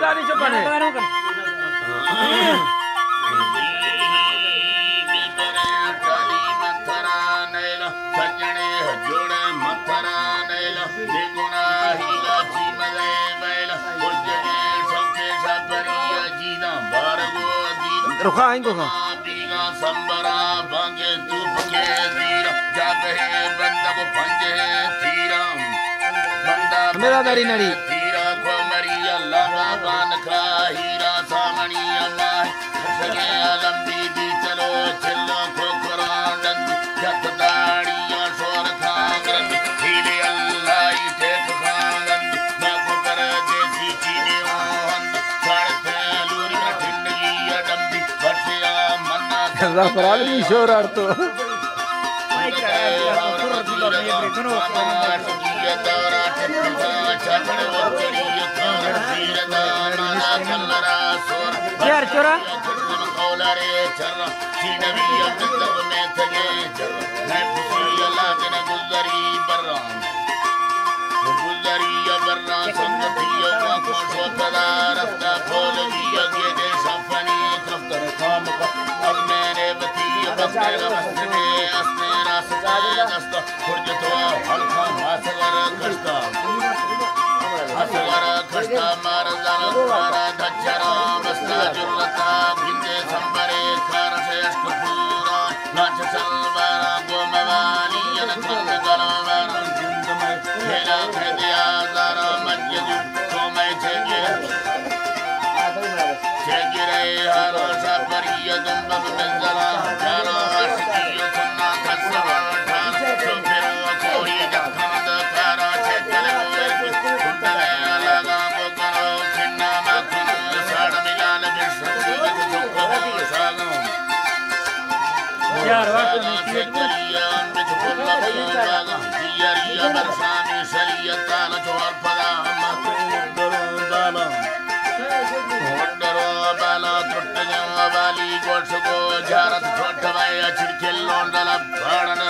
Tadi coba deh. Ruka aing kok. Sambara bange tu bange dira jabe banda ko panje tiram banda mera dari nari tira ko maria lama ban kha hira samani amma sage alambi di chalo chillo ko korandan jat dadiya sor khangran hile allah ite khangran na ko kar desi chine on sarte luri na thindgi adambi varsya manna Zafarali mi shoraarto. Yaar chora. Jarat chota vai achir kello ndala bharan